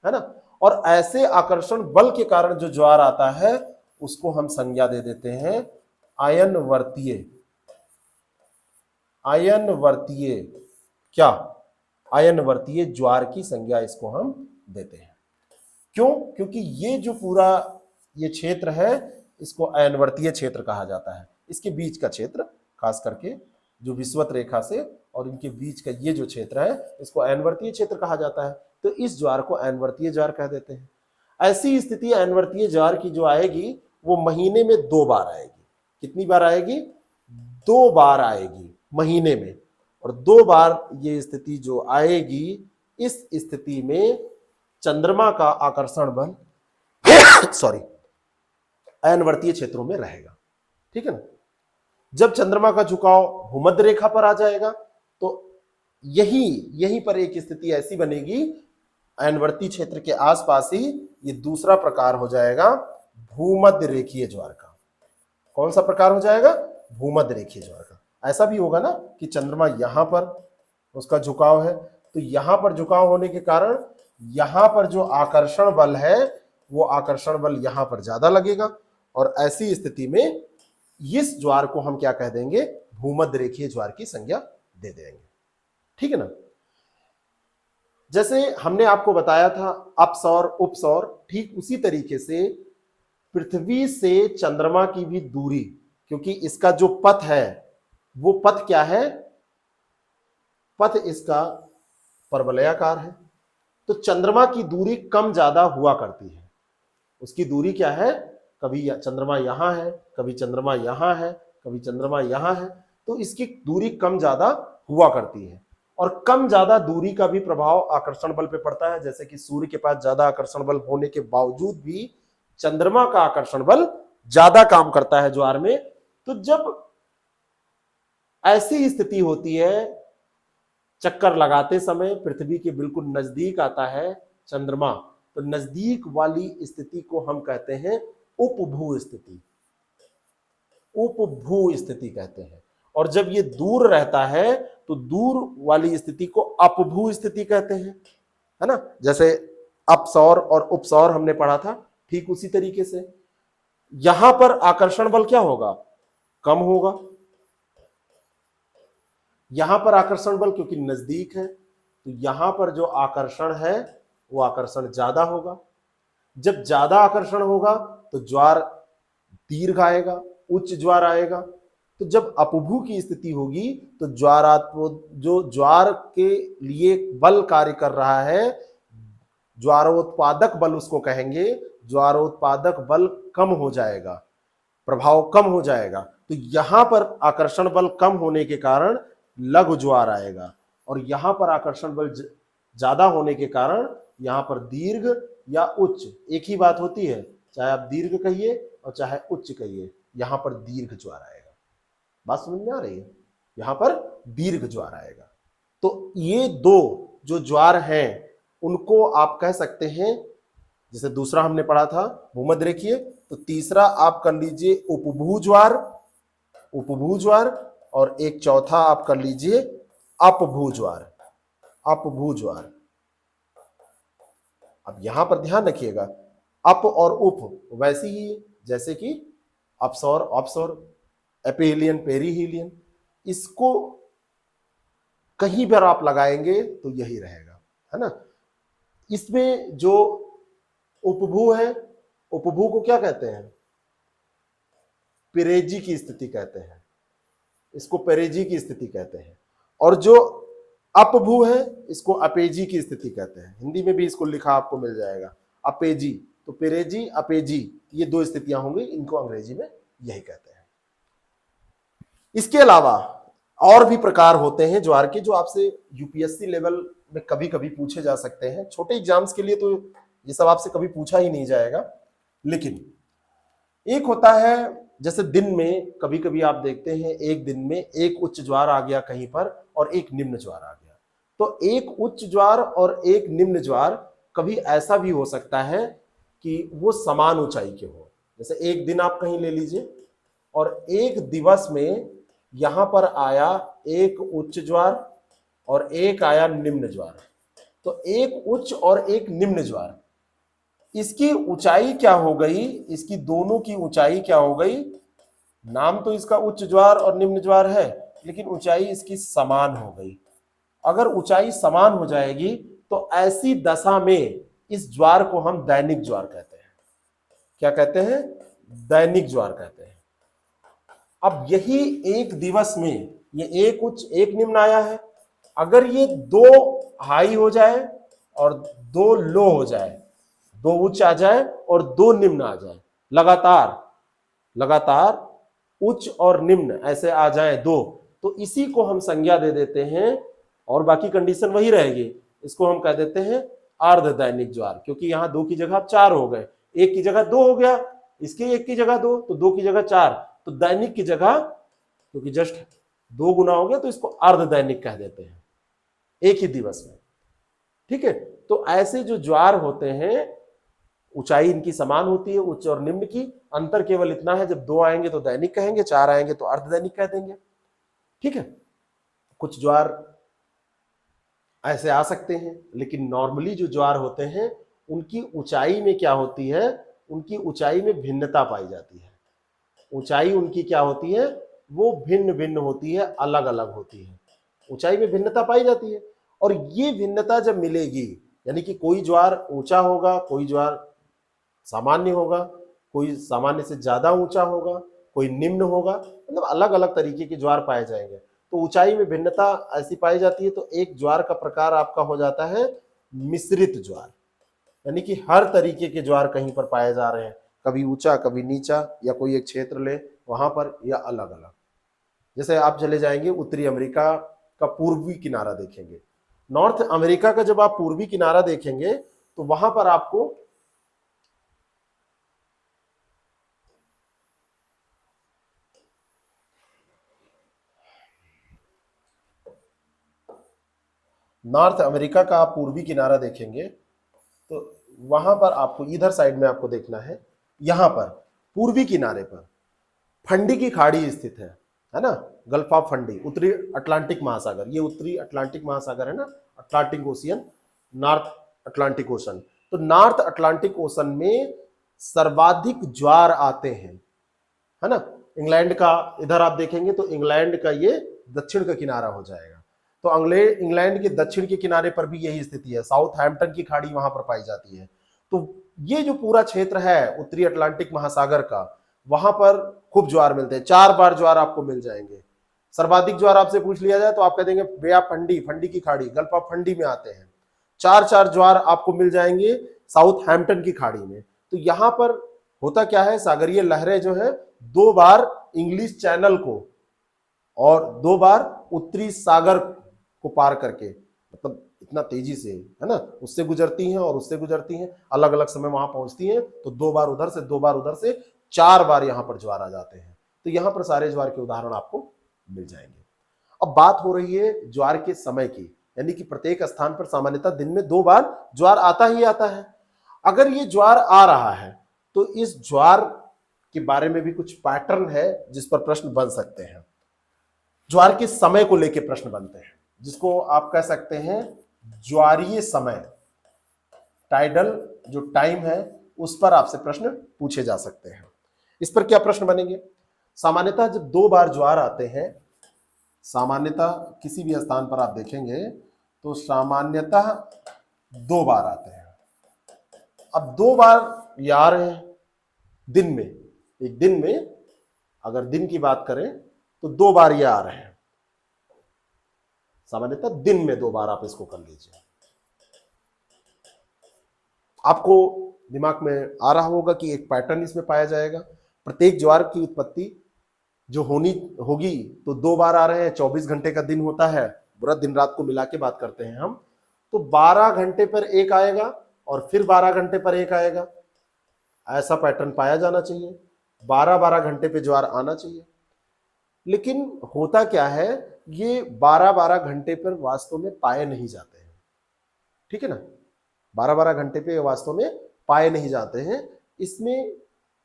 है ना। और ऐसे आकर्षण बल के कारण जो ज्वार आता है उसको हम संज्ञा दे देते हैं आयनवर्तीय। आयनवर्तीय क्या? आयनवर्तीय ज्वार की संज्ञा इसको हम देते हैं। क्यों? क्योंकि ये जो पूरा ये क्षेत्र है इसको अयनवर्तीय क्षेत्र कहा जाता है। इसके बीच का क्षेत्र, खास करके जो विषुवत रेखा से और इनके बीच का ये जो क्षेत्र है इसको अयनवर्तीय क्षेत्र कहा जाता है। तो इस ज्वार को अयनवर्तीय ज्वार कह देते हैं। ऐसी स्थिति अयनवर्तीय ज्वार की जो आएगी वो महीने में 2 बार आएगी। कितनी बार आएगी? 2 बार आएगी महीने में। और 2 बार ये स्थिति जो आएगी, इस स्थिति में चंद्रमा का आकर्षण बल अयनवर्तीय क्षेत्रों में रहेगा, ठीक है ना। जब चंद्रमा का झुकाव भूमध्य रेखा पर आ जाएगा तो यहीं पर एक स्थिति ऐसी बनेगी, अयनवर्तीय क्षेत्र के आसपास ही ये दूसरा प्रकार हो जाएगा भूमध्य रेखीय ज्वार का। कौन सा प्रकार हो जाएगा? भूमध्य रेखीय ज्वार का। ऐसा भी होगा ना कि चंद्रमा यहां पर उसका झुकाव है, तो यहां पर झुकाव होने के कारण यहां पर जो आकर्षण बल है वो आकर्षण बल यहां पर ज्यादा लगेगा। और ऐसी स्थिति में इस ज्वार को हम क्या कह देंगे? भूमध्य रेखीय ज्वार की संज्ञा दे देंगे, ठीक है ना। जैसे हमने आपको बताया था अपसौर उपसौर, ठीक उसी तरीके से पृथ्वी से चंद्रमा की भी दूरी, क्योंकि इसका जो पथ है वो पथ क्या है? पथ इसका परवलयाकार है। तो चंद्रमा की दूरी कम ज्यादा हुआ करती है। उसकी दूरी क्या है? कभी चंद्रमा यहां है, कभी चंद्रमा यहां है, कभी चंद्रमा यहां है, तो इसकी दूरी कम ज्यादा हुआ करती है। और कम ज्यादा दूरी का भी प्रभाव आकर्षण बल पे पड़ता है। जैसे कि सूर्य के पास ज्यादा आकर्षण बल होने के बावजूद भी चंद्रमा का आकर्षण बल ज्यादा काम करता है ज्वार में। तो जब ऐसी स्थिति होती है, चक्कर लगाते समय पृथ्वी के बिल्कुल नजदीक आता है चंद्रमा, तो नजदीक वाली स्थिति को हम कहते हैं उपभू स्थिति। उपभू स्थिति कहते हैं। और जब ये दूर रहता है तो दूर वाली स्थिति को अपभू स्थिति कहते हैं, है ना। जैसे अपसौर और उपसौर हमने पढ़ा था, ठीक उसी तरीके से यहां पर आकर्षण बल क्या होगा? कम होगा। यहां पर आकर्षण बल क्योंकि नजदीक है, तो यहां पर जो आकर्षण है वो आकर्षण ज्यादा होगा। जब ज्यादा आकर्षण होगा तो ज्वार दीर्घ आएगा, उच्च ज्वार आएगा। तो जब अपभू की स्थिति होगी तो जो ज्वार के लिए बल कार्य कर रहा है ज्वारोत्पादक बल उसको कहेंगे, ज्वारोत्पादक बल कम हो जाएगा, प्रभाव कम हो जाएगा। तो यहां पर आकर्षण बल कम होने के कारण लघु ज्वार आएगा, और यहां पर आकर्षण बल ज्यादा होने के कारण यहां पर दीर्घ या उच्च, एक ही बात होती है, चाहे आप दीर्घ कहिए और चाहे उच्च कहिए, यहां पर दीर्घ ज्वार आएगा। बात समझ में आ रही है? यहां पर दीर्घ ज्वार आएगा। तो ये दो जो ज्वार हैं उनको आप कह सकते हैं, जैसे दूसरा हमने पढ़ा था भूमध्य रेखीय, तो तीसरा आप कर लीजिए उपभू ज्वार, उपभू ज्वार, और एक चौथा आप कर लीजिए अपभू ज्वार, अपभू ज्वार। अब यहां पर ध्यान रखिएगा, अप और उप वैसे ही जैसे कि अपसौर ऑफशोर, एपिहीलियन पेरीहीलियन, इसको कहीं पर आप लगाएंगे तो यही रहेगा, है ना। इसमें जो उपभू है, उपभू को क्या कहते हैं? पेरेजी की स्थिति कहते हैं, इसको पेरेजी की स्थिति कहते हैं। और जो अपभू है इसको अपेजी की स्थिति कहते हैं। हिंदी में भी इसको लिखा आपको मिल जाएगा, अपेजी। तो पेरेजी अपेजी ये दो स्थितियां होंगी, इनको अंग्रेजी में यही कहते हैं। इसके अलावा और भी प्रकार होते हैं ज्वार के, जो आपसे यूपीएससी लेवल में कभी कभी पूछे जा सकते हैं। छोटे एग्जाम्स के लिए तो ये सब आपसे कभी पूछा ही नहीं जाएगा, लेकिन एक होता है जैसे दिन में कभी कभी आप देखते हैं एक दिन में एक उच्च ज्वार आ गया कहीं पर और एक निम्न ज्वार आ गया। तो एक उच्च ज्वार और एक निम्न ज्वार कभी ऐसा भी हो सकता है कि वो समान ऊंचाई के हो। जैसे एक दिन आप कहीं ले लीजिए और एक दिवस में यहां पर आया एक उच्च ज्वार और एक आया निम्न ज्वार, तो एक उच्च और एक निम्न ज्वार, इसकी ऊंचाई क्या हो गई, इसकी दोनों की ऊंचाई क्या हो गई? नाम तो इसका उच्च ज्वार और निम्न ज्वार है, लेकिन ऊंचाई इसकी समान हो गई। अगर ऊंचाई समान हो जाएगी तो ऐसी दशा में इस ज्वार को हम दैनिक ज्वार कहते हैं। क्या कहते हैं? दैनिक ज्वार कहते हैं। अब यही एक दिवस में ये एक उच्च एक निम्न आया है, अगर ये दो हाई हो जाए और दो लो हो जाए, दो उच्च आ जाए और दो निम्न आ जाए, लगातार लगातार उच्च और निम्न ऐसे आ जाए दो, तो इसी को हम संज्ञा दे देते हैं, और बाकी कंडीशन वही रहेगी। इसको हम कह देते हैं अर्ध दैनिक ज्वार, क्योंकि यहां दो की जगह चार हो गए, एक की जगह दो हो गया, इसके एक की जगह दो, तो दो की जगह चार, तो दैनिक की जगह क्योंकि जस्ट दो गुना हो गया तो इसको अर्ध दैनिक कह देते हैं, एक ही दिवस में। ठीक है, तो ऐसे जो ज्वार होते हैं ऊंचाई इनकी समान होती है, उच्च और निम्न की, अंतर केवल इतना है जब दो आएंगे तो दैनिक कहेंगे, चार आएंगे तो अर्ध दैनिक कह देंगे। ठीक है, कुछ ज्वार ऐसे आ सकते हैं, लेकिन नॉर्मली जो ज्वार होते हैं उनकी ऊंचाई में क्या होती है, उनकी ऊंचाई में भिन्नता पाई जाती है। ऊंचाई उनकी क्या होती है, वो भिन्न भिन्न होती है, अलग अलग होती है, ऊंचाई में भिन्नता पाई जाती है। और ये भिन्नता जब मिलेगी, यानी कि कोई ज्वार ऊंचा होगा, कोई ज्वार सामान्य होगा, कोई सामान्य से ज्यादा ऊंचा होगा, कोई निम्न होगा, मतलब अलग अलग तरीके के ज्वार पाए जाएंगे। तो ऊंचाई में भिन्नता ऐसी पाई जाती है, तो एक ज्वार का प्रकार आपका हो जाता है मिश्रित ज्वार, यानी कि हर तरीके के ज्वार कहीं पर पाए जा रहे हैं, कभी ऊंचा कभी नीचा, या कोई एक क्षेत्र ले वहां पर, या अलग अलग। जैसे आप चले जाएंगे उत्तरी अमेरिका का पूर्वी किनारा देखेंगे, नॉर्थ अमेरिका का जब आप पूर्वी किनारा देखेंगे तो वहां पर आपको नॉर्थ अमेरिका का आप पूर्वी किनारा देखेंगे तो वहां पर आपको इधर साइड में आपको देखना है, यहां पर पूर्वी किनारे पर फंडी की खाड़ी स्थित है ना, गल्फ ऑफ फंडी, उत्तरी अटलांटिक महासागर, ये उत्तरी अटलांटिक महासागर है ना, Atlantic ocean, north Atlantic ocean. तो नॉर्थ अटलांटिक ओशन में सर्वाधिक ज्वार आते हैं, है ना। इंग्लैंड का इधर आप देखेंगे तो इंग्लैंड का ये दक्षिण का किनारा हो जाएगा, तो इंग्लैंड के दक्षिण के किनारे पर भी यही स्थिति है, साउथ हैम्पटन की खाड़ी वहां पर पाई जाती है। तो ये जो पूरा क्षेत्र है उत्तरी अटलांटिक महासागर का, वहां पर खूब ज्वार मिलते हैं, 4 बार ज्वार आपको मिल जाएंगे। सर्वाधिक ज्वार आपसे पूछ लिया जाए तो आप कह देंगे बे ऑफ फंडी, फंडी की खाड़ी, गल्फ ऑफ फंडी में आते हैं। चार चार ज्वार आपको मिल जाएंगे साउथ हैम्पटन की खाड़ी में। तो यहां पर होता क्या है, सागरीय लहरें जो है 2 बार इंग्लिश चैनल को और 2 बार उत्तरी सागर को पार करके, मतलब इतना तेजी से, है ना, उससे गुजरती हैं और उससे गुजरती हैं, अलग अलग समय वहां पहुंचती हैं। तो 2 बार उधर से 2 बार उधर से 4 बार यहां पर ज्वार आ जाते हैं। तो यहां पर सारे ज्वार के उदाहरण आपको मिल जाएंगे। अब बात हो रही है ज्वार के समय की, यानी कि प्रत्येक स्थान पर सामान्यतः दिन में 2 बार ज्वार आता ही आता है। अगर ये ज्वार आ रहा है तो इस ज्वार के बारे में भी कुछ पैटर्न है जिस पर प्रश्न बन सकते हैं। ज्वार के समय को लेकर प्रश्न बनते हैं, जिसको आप कह सकते हैं ज्वारीय समय, टाइडल जो टाइम है उस पर आपसे प्रश्न पूछे जा सकते हैं। इस पर क्या प्रश्न बनेंगे? सामान्यतः जब 2 बार ज्वार आते हैं, सामान्यतः किसी भी स्थान पर आप देखेंगे तो सामान्यतः 2 बार आते हैं। अब 2 बार ये आ रहे हैं दिन में, एक दिन में अगर दिन की बात करें तो 2 बार ये आ रहे हैं, सामान्यतः दिन में 2 बार आप इसको कर लीजिए। आपको दिमाग में आ रहा होगा कि एक पैटर्न इसमें पाया जाएगा। प्रत्येक ज्वार की उत्पत्ति जो होगी तो 2 बार आ रहे हैं, 24 घंटे का दिन होता है, पूरा दिन रात को मिला के बात करते हैं हम, तो 12 घंटे पर एक आएगा और फिर 12 घंटे पर एक आएगा। ऐसा पैटर्न पाया जाना चाहिए, 12-12 घंटे पे ज्वार आना चाहिए। लेकिन होता क्या है, ये 12-12 घंटे पर वास्तव में पाए नहीं जाते हैं, ठीक है ना, 12-12 घंटे पे वास्तव में पाए नहीं जाते हैं। इसमें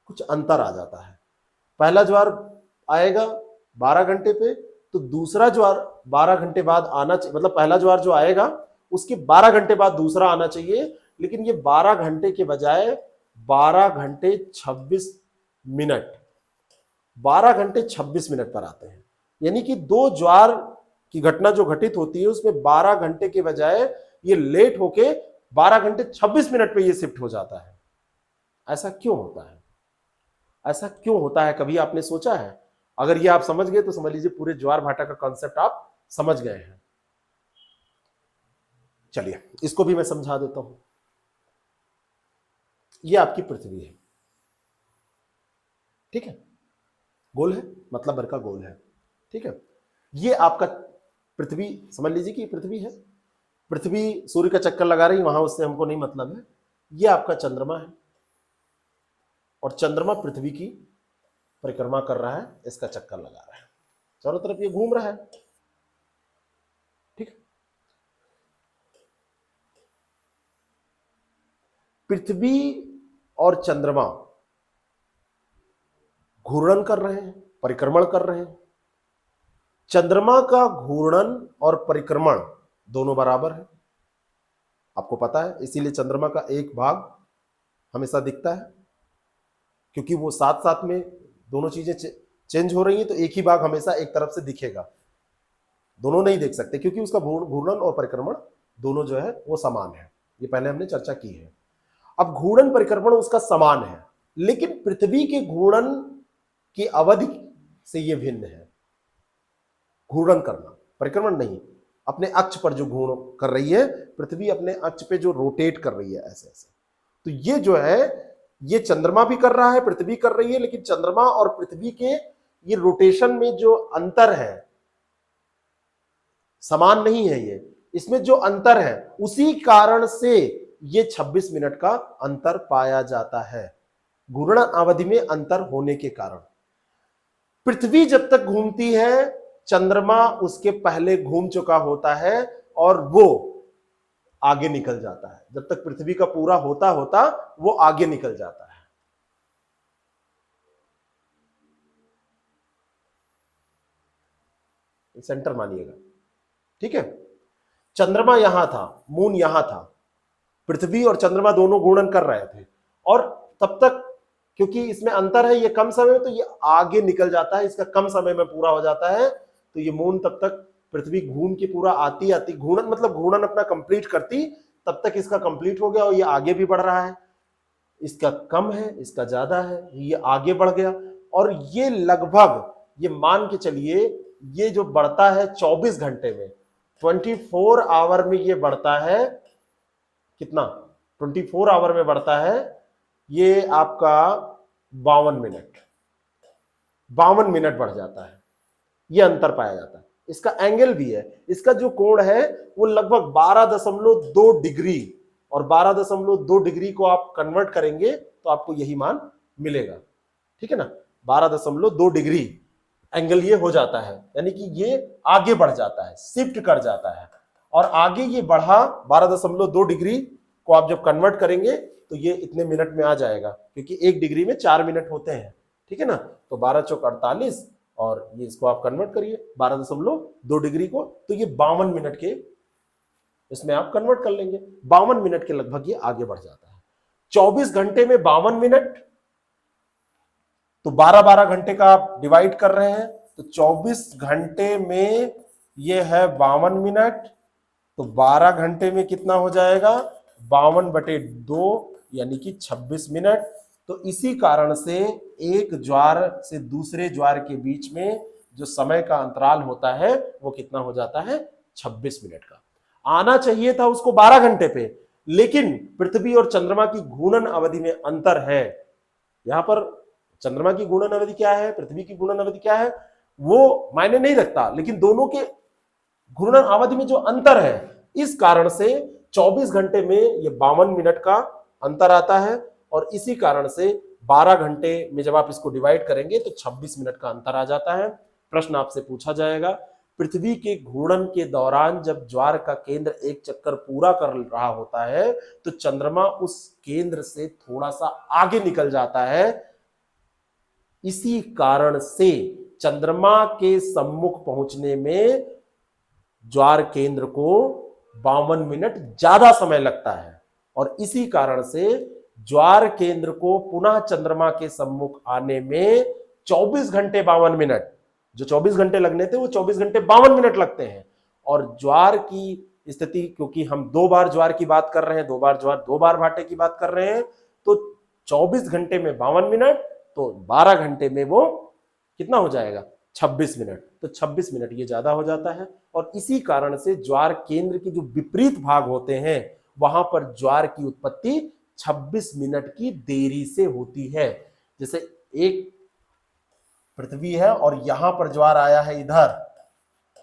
कुछ अंतर आ जाता है। पहला ज्वार आएगा 12 घंटे पे तो दूसरा ज्वार 12 घंटे बाद आना चाहिए, मतलब पहला ज्वार जो आएगा उसके 12 घंटे बाद दूसरा आना चाहिए। लेकिन ये 12 घंटे के बजाय 12 घंटे 26 मिनट, 12 घंटे 26 मिनट पर आते हैं। यानी कि 2 ज्वार की घटना जो घटित होती है उसमें 12 घंटे के बजाय ये लेट होके 12 घंटे 26 मिनट पे ये शिफ्ट हो जाता है। ऐसा क्यों होता है? ऐसा क्यों होता है, कभी आपने सोचा है? अगर ये आप समझ गए तो समझ लीजिए पूरे ज्वार भाटा का कॉन्सेप्ट आप समझ गए हैं। चलिए इसको भी मैं समझा देता हूं। ये आपकी पृथ्वी है, ठीक है, गोल है, मतलब भर का गोल है, ठीक है। ये आपका पृथ्वी समझ लीजिए कि पृथ्वी है। पृथ्वी सूर्य का चक्कर लगा रही, वहां उससे हमको नहीं मतलब है। ये आपका चंद्रमा है और चंद्रमा पृथ्वी की परिक्रमा कर रहा है, इसका चक्कर लगा रहा है, चारों तरफ ये घूम रहा है, ठीक है। पृथ्वी और चंद्रमा घूर्णन कर रहे हैं, परिक्रमण कर रहे हैं। चंद्रमा का घूर्णन और परिक्रमण दोनों बराबर है, आपको पता है, इसीलिए चंद्रमा का एक भाग हमेशा दिखता है, क्योंकि वो साथ साथ में दोनों चीजें चेंज हो रही हैं, तो एक ही भाग हमेशा एक तरफ से दिखेगा, दोनों नहीं देख सकते, क्योंकि उसका घूर्णन और परिक्रमण दोनों जो है वो समान है। ये पहले हमने चर्चा की है। अब घूर्णन परिक्रमण उसका समान है, लेकिन पृथ्वी के घूर्णन की अवधि से ये भिन्न है। घूर्णन करना, परिक्रमण नहीं, अपने अक्ष पर जो घूर्ण कर रही है पृथ्वी, अपने अक्ष पे जो रोटेट कर रही है ऐसे ऐसे, तो ये जो है ये चंद्रमा भी कर रहा है, पृथ्वी कर रही है, लेकिन चंद्रमा और पृथ्वी के ये रोटेशन में जो अंतर है समान नहीं है। ये इसमें जो अंतर है उसी कारण से ये 26 मिनट का अंतर पाया जाता है, घूर्णन अवधि में अंतर होने के कारण। पृथ्वी जब तक घूमती है चंद्रमा उसके पहले घूम चुका होता है और वो आगे निकल जाता है। जब तक पृथ्वी का पूरा होता होता वो आगे निकल जाता है। सेंटर मानिएगा, ठीक है। चंद्रमा यहां था, मून यहां था, पृथ्वी और चंद्रमा दोनों घूर्णन कर रहे थे, और तब तक क्योंकि इसमें अंतर है, ये कम समय में, तो ये आगे निकल जाता है, इसका कम समय में पूरा हो जाता है। तो ये मून तब तक पृथ्वी घूम के पूरा आती आती, घूर्णन मतलब घूर्णन अपना कंप्लीट करती, तब तक इसका कंप्लीट हो गया और ये आगे भी बढ़ रहा है। इसका कम है, इसका ज्यादा है, ये आगे बढ़ गया, और ये लगभग ये मान के चलिए ये जो बढ़ता है 24 घंटे में, 24 आवर में ये बढ़ता है कितना 24 आवर में बढ़ता है, ये आपका 52 मिनट बढ़ जाता है। ये अंतर पाया जाता है। इसका एंगल भी है, इसका जो कोण है वो लगभग 12.2 डिग्री, और 12.2 डिग्री को आप कन्वर्ट करेंगे तो आपको यही मान मिलेगा, ठीक है ना। 12.2 डिग्री एंगल ये हो जाता है, यानी कि ये आगे बढ़ जाता है, शिफ्ट कर जाता है, और आगे ये बढ़ा 12.2 डिग्री को आप जब कन्वर्ट करेंगे तो ये इतने मिनट में आ जाएगा, क्योंकि 1 डिग्री में 4 मिनट होते हैं, ठीक है ना। तो 12 चौक 48, और ये इसको आप कन्वर्ट करिए 12.2 डिग्री को, तो ये 52 मिनट के इसमें आप कन्वर्ट कर लेंगे। 52 मिनट के लगभग ये आगे बढ़ जाता है। 24 घंटे में 52 मिनट, तो 12-12 घंटे का आप डिवाइड कर रहे हैं, तो 24 घंटे में ये है 52 मिनट, तो 12 घंटे में कितना हो जाएगा 52/2, यानी कि 26 मिनट। तो इसी कारण से एक ज्वार से दूसरे ज्वार के बीच में जो समय का अंतराल होता है वो कितना हो जाता है 26 मिनट का। आना चाहिए था उसको 12 घंटे पे, लेकिन पृथ्वी और चंद्रमा की घूर्णन अवधि में अंतर है। यहां पर चंद्रमा की घूर्णन अवधि क्या है, पृथ्वी की घूर्णन अवधि क्या है, वो मायने नहीं रखता, लेकिन दोनों के घूर्णन अवधि में जो अंतर है, इस कारण से 24 घंटे में ये 52 मिनट का अंतर आता है, और इसी कारण से 12 घंटे में जब आप इसको डिवाइड करेंगे तो 26 मिनट का अंतर आ जाता है। प्रश्न आपसे पूछा जाएगा, पृथ्वी के घूर्णन के दौरान जब ज्वार का केंद्र एक चक्कर पूरा कर रहा होता है तो चंद्रमा उस केंद्र से थोड़ा सा आगे निकल जाता है। इसी कारण से चंद्रमा के सम्मुख पहुंचने में ज्वार केंद्र को 52 मिनट ज्यादा समय लगता है, और इसी कारण से ज्वार केंद्र को पुनः चंद्रमा के सम्मुख आने में 24 घंटे 52 मिनट, जो 24 घंटे लगने थे वो 24 घंटे 52 मिनट लगते हैं। और ज्वार की स्थिति, क्योंकि हम 2 बार ज्वार की बात कर रहे हैं, 2 बार ज्वार 2 बार भाटे की बात कर रहे हैं, तो 24 घंटे में 52 मिनट, तो 12 घंटे में वो कितना हो जाएगा 26 मिनट, तो 26 मिनट ये ज्यादा हो जाता है। और इसी कारण से ज्वार केंद्र के जो विपरीत भाग होते हैं वहां पर ज्वार की उत्पत्ति 26 मिनट की देरी से होती है। जैसे एक पृथ्वी है और यहां पर ज्वार आया है इधर,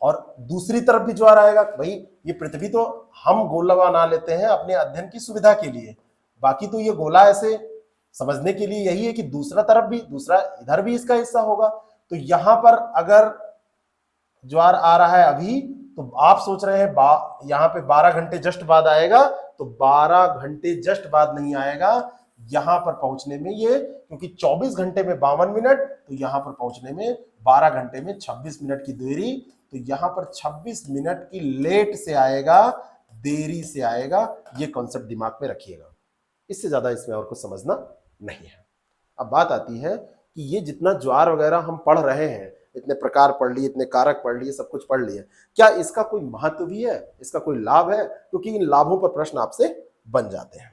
और दूसरी तरफ भी ज्वार आएगा। भाई ये पृथ्वी तो हम गोला बना लेते हैं अपने अध्ययन की सुविधा के लिए, बाकी तो ये गोला ऐसे समझने के लिए यही है कि दूसरा तरफ भी, दूसरा इधर भी इसका हिस्सा होगा। तो यहां पर अगर ज्वार आ रहा है अभी, तो आप सोच रहे हैं यहां पे 12 घंटे जस्ट बाद आएगा, तो 12 घंटे जस्ट बाद नहीं आएगा। यहां पर पहुंचने में ये, क्योंकि 24 घंटे में 52 मिनट, तो यहां पर पहुंचने में 12 घंटे में 26 मिनट की देरी, तो यहां पर 26 मिनट की लेट से आएगा, देरी से आएगा। ये कॉन्सेप्ट दिमाग में रखिएगा, इससे ज्यादा इसमें और कुछ समझना नहीं है। अब बात आती है कि ये जितना ज्वार वगैरह हम पढ़ रहे हैं, इतने प्रकार पढ़ लिए, इतने कारक पढ़ लिए, सब कुछ पढ़ लिए, क्या इसका कोई महत्व भी है, इसका कोई लाभ है? क्योंकि इन लाभों पर प्रश्न आपसे बन जाते हैं।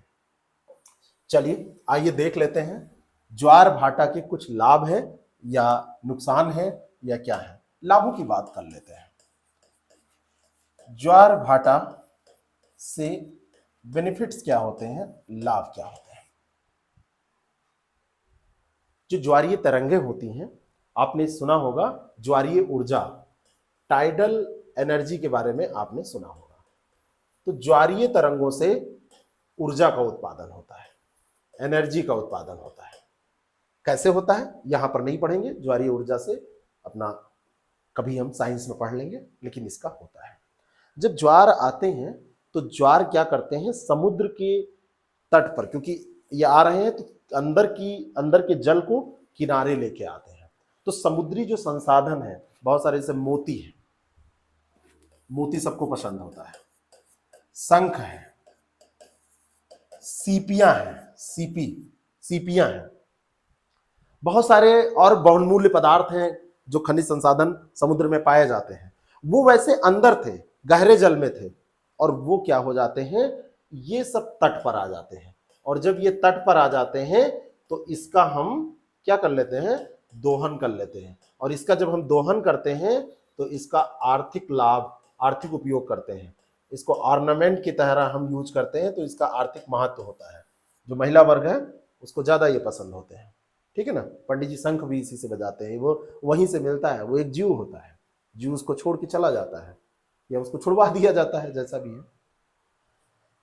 चलिए आइए देख लेते हैं ज्वार भाटा के कुछ लाभ है या नुकसान है या क्या है। लाभों की बात कर लेते हैं। ज्वार भाटा से बेनिफिट्स क्या होते हैं, लाभ क्या होते हैं। जो ज्वारीय तरंगे होती हैं, आपने सुना होगा ज्वारीय ऊर्जा, टाइडल एनर्जी के बारे में आपने सुना होगा। तो ज्वारीय तरंगों से ऊर्जा का उत्पादन होता है, एनर्जी का उत्पादन होता है। कैसे होता है यहां पर नहीं पढ़ेंगे, ज्वारीय ऊर्जा से अपना कभी हम साइंस में पढ़ लेंगे, लेकिन इसका होता है। जब ज्वार आते हैं तो ज्वार क्या करते हैं, समुद्र के तट पर, क्योंकि ये आ रहे हैं तो अंदर के जल को किनारे लेके आते हैं। तो समुद्री जो संसाधन है, बहुत सारे जैसे मोती है, मोती सबको पसंद होता है, शंख है, सीपियां हैं, सीपियां हैं, बहुत सारे और बहुमूल्य पदार्थ हैं जो खनिज संसाधन समुद्र में पाए जाते हैं। वो वैसे अंदर थे, गहरे जल में थे, और वो क्या हो जाते हैं, ये सब तट पर आ जाते हैं। और जब ये तट पर आ जाते हैं तो इसका हम क्या कर लेते हैं, दोहन कर लेते हैं। और इसका जब हम दोहन करते हैं तो इसका आर्थिक लाभ, आर्थिक उपयोग करते हैं। इसको ऑर्नामेंट की तरह हम यूज करते हैं, तो इसका आर्थिक महत्व होता है। जो महिला वर्ग है उसको ज़्यादा ये पसंद होते हैं, ठीक है ना। पंडित जी शंख भी इसी से बजाते हैं, वो वहीं से मिलता है, वो एक जीव होता है, जीव उसको छोड़ के चला जाता है या उसको छुड़वा दिया जाता है, जैसा भी है।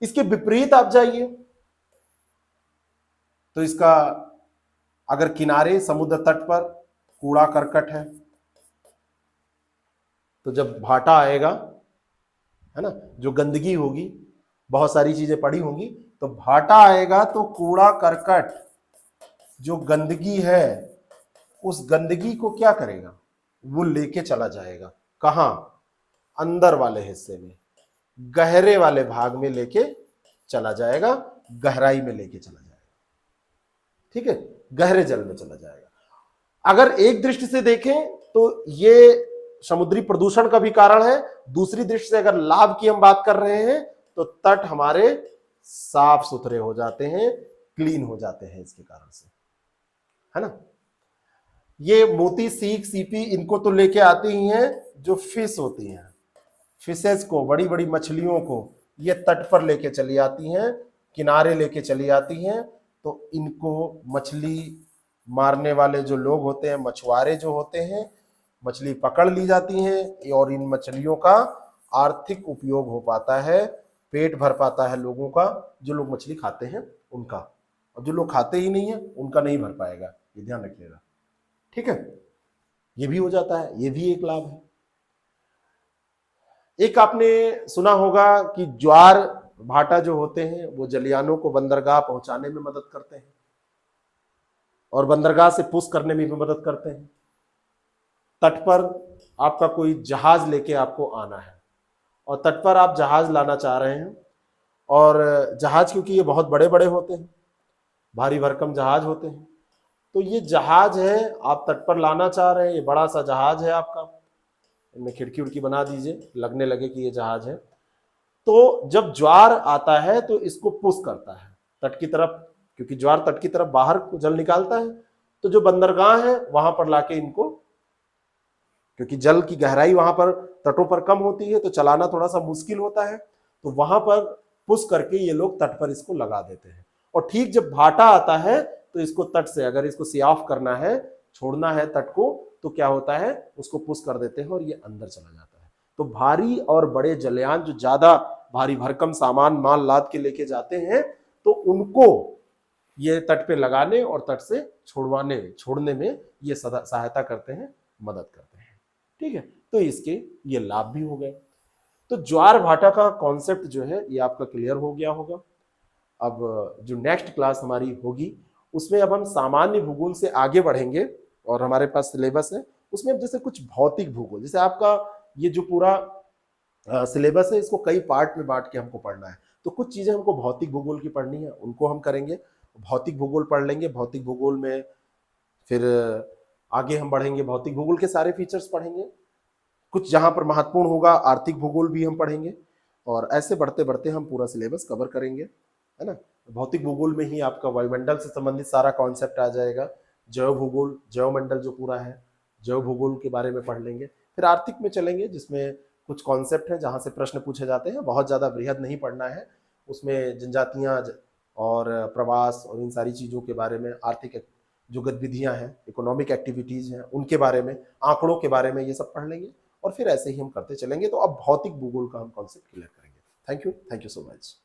इसके विपरीत आप जाइए तो इसका अगर किनारे समुद्र तट पर कूड़ा करकट है, तो जब भाटा आएगा, है ना, जो गंदगी होगी, बहुत सारी चीजें पड़ी होंगी, तो भाटा आएगा तो कूड़ा करकट जो गंदगी है उस गंदगी को क्या करेगा, वो लेके चला जाएगा। कहां? अंदर वाले हिस्से में, गहरे वाले भाग में लेके चला जाएगा, गहराई में लेके चला जाएगा, ठीक है, गहरे जल में चला जाएगा। अगर एक दृष्टि से देखें तो ये समुद्री प्रदूषण का भी कारण है, दूसरी दृष्टि से अगर लाभ की हम बात कर रहे हैं तो तट हमारे साफ सुथरे हो जाते हैं, क्लीन हो जाते हैं इसके कारण से, है ना। ये मोती, सीख, सीपी इनको तो लेके आती ही हैं, जो फिश होती हैं, फिशेस को, बड़ी बड़ी मछलियों को ये तट पर लेके चली आती हैं, किनारे लेके चली आती हैं। तो इनको मछली मारने वाले जो लोग होते हैं, मछुआरे जो होते हैं, मछली पकड़ ली जाती हैं और इन मछलियों का आर्थिक उपयोग हो पाता है, पेट भर पाता है लोगों का, जो लोग मछली खाते हैं उनका, और जो लोग खाते ही नहीं है उनका नहीं भर पाएगा, ये ध्यान रखिएगा, ठीक है। ये भी हो जाता है, ये भी एक लाभ है। एक आपने सुना होगा कि ज्वार भाटा जो होते हैं वो जलयानों को बंदरगाह पहुंचाने में मदद करते हैं और बंदरगाह से पुश करने में भी मदद करते हैं। तट पर आपका कोई जहाज लेके आपको आना है और तट पर आप जहाज लाना चाह रहे हैं, और जहाज क्योंकि ये बहुत बड़े बड़े होते हैं, भारी भरकम जहाज होते हैं, तो ये जहाज है आप तट पर लाना चाह रहे हैं, ये बड़ा सा जहाज है आपका, इनमें खिड़की उड़की बना दीजिए, लगने लगे कि ये जहाज है। तो जब ज्वार आता है तो इसको पुश करता है तट की तरफ, क्योंकि ज्वार तट की तरफ बाहर जल निकालता है, तो जो बंदरगाह है वहां पर लाके इनको, क्योंकि जल की गहराई वहां पर तटों पर कम होती है तो चलाना थोड़ा सा मुश्किल होता है, तो वहां पर पुश करके ये लोग तट पर इसको लगा देते हैं। और ठीक जब भाटा आता है तो इसको तट से, अगर इसको सी ऑफ करना है, छोड़ना है तट को, तो क्या होता है, उसको पुश कर देते हैं और ये अंदर चला जाता है। तो भारी और बड़े जलयान जो ज्यादा भारी भरकम सामान माल लाद के लेके जाते हैं, तो उनको ये तट पे लगाने और तट से छोड़ने में ये सहायता करते हैं, मदद करते हैं, ठीक है। तो इसके ये लाभ भी हो गए। तो ज्वार भाटा का कॉन्सेप्ट जो है ये आपका क्लियर हो गया होगा। अब जो नेक्स्ट क्लास हमारी होगी उसमें अब हम सामान्य भूगोल से आगे बढ़ेंगे और हमारे पास सिलेबस है उसमें अब जैसे कुछ भौतिक भूगोल, जैसे आपका ये जो पूरा सिलेबस है इसको कई पार्ट में बांट के हमको पढ़ना है, तो कुछ चीजें हमको भौतिक भूगोल की पढ़नी है, उनको हम करेंगे, भौतिक भूगोल पढ़ लेंगे। भौतिक भूगोल में फिर आगे हम बढ़ेंगे, भौतिक भूगोल के सारे फीचर्स पढ़ेंगे, कुछ जहां पर महत्वपूर्ण होगा आर्थिक भूगोल भी हम पढ़ेंगे, और ऐसे बढ़ते बढ़ते हम पूरा सिलेबस कवर करेंगे, है ना। भौतिक भूगोल में ही आपका वायुमंडल से संबंधित सारा कॉन्सेप्ट आ जाएगा, जैव भूगोल, जैवमंडल जो पूरा है, जैव भूगोल के बारे में पढ़ लेंगे। फिर आर्थिक में चलेंगे जिसमें कुछ कॉन्सेप्ट है जहाँ से प्रश्न पूछे जाते हैं, बहुत ज़्यादा बृहद नहीं पढ़ना है, उसमें जनजातियाँ और प्रवास और इन सारी चीज़ों के बारे में, आर्थिक जो गतिविधियाँ हैं, इकोनॉमिक एक्टिविटीज़ हैं उनके बारे में, आंकड़ों के बारे में, ये सब पढ़ लेंगे और फिर ऐसे ही हम करते चलेंगे। तो अब भौतिक भूगोल का हम कॉन्सेप्ट क्लियर करेंगे। Thank you so much.